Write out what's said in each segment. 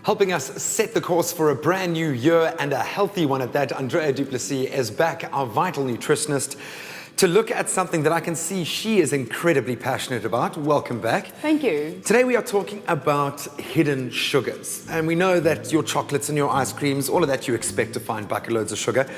Helping us set the course for a brand new year and a healthy one at that, Andrea du Plessis is back, our vital nutritionist, to look at something that I can see she is incredibly passionate about. Welcome back. Thank you. Today we are talking about hidden sugars. And we know that your chocolates and your ice creams, all of that you expect to find bucket loads of sugar.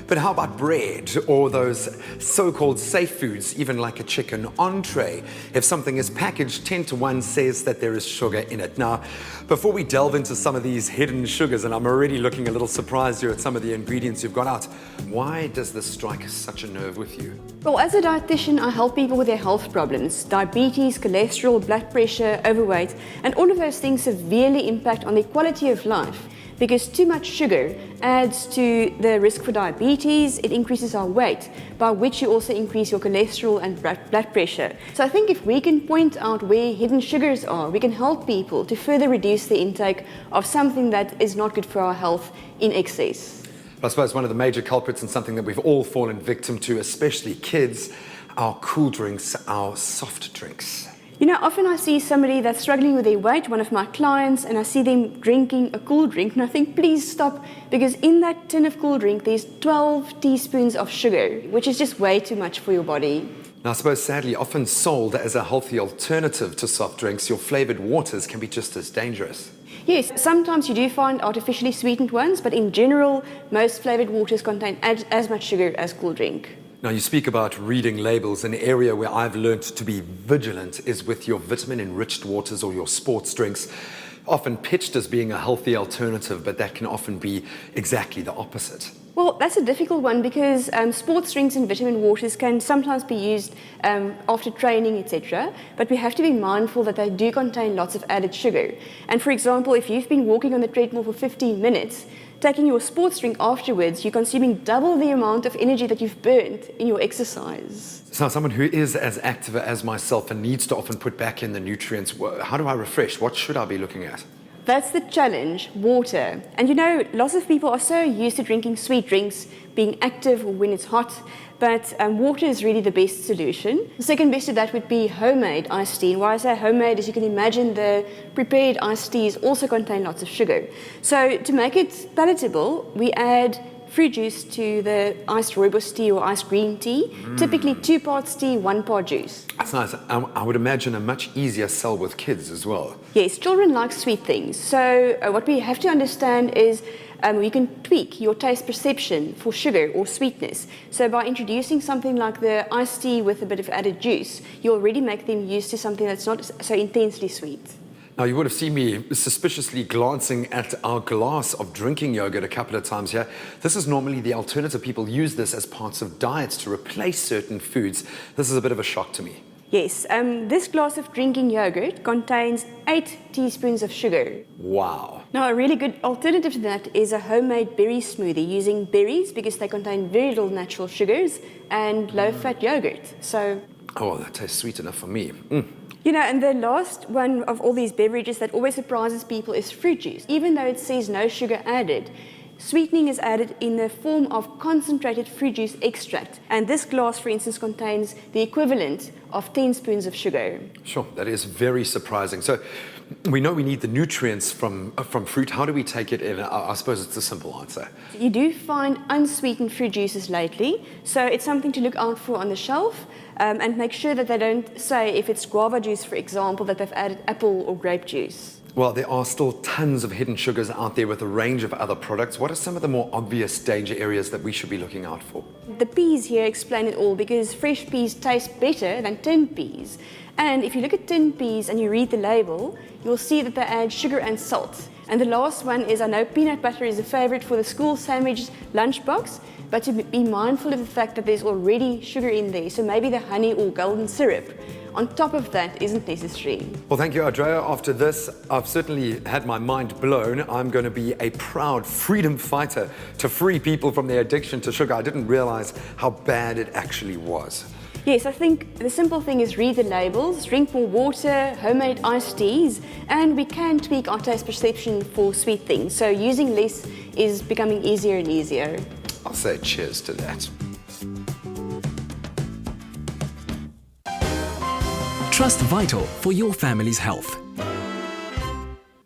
But how about bread or those so-called safe foods, even like a chicken entree? If something is packaged, 10 to 1 says that there is sugar in it. Now, before we delve into some of these hidden sugars, and I'm already looking a little surprised here at some of the ingredients you've got out, why does this strike such a nerve with you? Well, as a dietitian, I help people with their health problems, diabetes, cholesterol, blood pressure, overweight, and all of those things severely impact on their quality of life. Because too much sugar adds to the risk for diabetes, it increases our weight, by which you also increase your cholesterol and blood pressure. So I think if we can point out where hidden sugars are, we can help people to further reduce the intake of something that is not good for our health in excess. I suppose one of the major culprits and something that we've all fallen victim to, especially kids, our cool drinks, our soft drinks. You know, often I see somebody that's struggling with their weight, one of my clients, and I see them drinking a cool drink, and I think, please stop, because in that tin of cool drink, there's 12 teaspoons of sugar, which is just way too much for your body. Now, I suppose sadly, often sold as a healthy alternative to soft drinks, your flavored waters can be just as dangerous. Yes, sometimes you do find artificially sweetened ones, but in general, most flavored waters contain as much sugar as cool drink. Now, you speak about reading labels. An area where I've learned to be vigilant is with your vitamin-enriched waters or your sports drinks, often pitched as being a healthy alternative, but that can often be exactly the opposite. Well, that's a difficult one because sports drinks and vitamin waters can sometimes be used after training, etc. But we have to be mindful that they do contain lots of added sugar. And for example, if you've been walking on the treadmill for 15 minutes, taking your sports drink afterwards, you're consuming double the amount of energy that you've burnt in your exercise. So someone who is as active as myself and needs to often put back in the nutrients, how do I refresh? What should I be looking at? That's the challenge, water. And you know, lots of people are so used to drinking sweet drinks, being active when it's hot, but water is really the best solution. The second best to that would be homemade iced tea. And why I say homemade is you can imagine the prepared iced teas also contain lots of sugar. So to make it palatable, we add fruit juice to the iced rooibos tea or iced green tea, typically 2 parts tea, 1 part juice. That's nice. I would imagine a much easier sell with kids as well. Yes, children like sweet things. So what we have to understand is you can tweak your taste perception for sugar or sweetness. So by introducing something like the iced tea with a bit of added juice, you already make them used to something that's not so intensely sweet. Now, you would have seen me suspiciously glancing at our glass of drinking yogurt a couple of times here. This is normally the alternative. People use this as parts of diets to replace certain foods. This is a bit of a shock to me. Yes, this glass of drinking yogurt contains 8 teaspoons of sugar. Wow. Now, a really good alternative to that is a homemade berry smoothie using berries because they contain very little natural sugars and low-fat yogurt. So, oh, that tastes sweet enough for me. You know, and the last one of all these beverages that always surprises people is fruit juice. Even though it says no sugar added, sweetening is added in the form of concentrated fruit juice extract. And this glass, for instance, contains the equivalent of 10 spoons of sugar. Sure, that is very surprising. So we know we need the nutrients from fruit. How do we take it in? I suppose it's a simple answer. You do find unsweetened fruit juices lately, so it's something to look out for on the shelf. And make sure that they don't say, if it's guava juice, for example, that they've added apple or grape juice. Well, there are still tons of hidden sugars out there with a range of other products. What are some of the more obvious danger areas that we should be looking out for? The peas here explain it all because fresh peas taste better than tinned peas. And if you look at tinned peas and you read the label, you'll see that they add sugar and salt. And the last one is, I know peanut butter is a favorite for the school sandwich lunchbox, but to be mindful of the fact that there's already sugar in there, so maybe the honey or golden syrup on top of that isn't necessary. Well, thank you, Andrea. After this, I've certainly had my mind blown. I'm going to be a proud freedom fighter to free people from their addiction to sugar. I didn't realize how bad it actually was. Yes, I think the simple thing is read the labels, drink more water, homemade iced teas, and we can tweak our taste perception for sweet things. So using less is becoming easier and easier. I'll say cheers to that. Trust Vital for your family's health.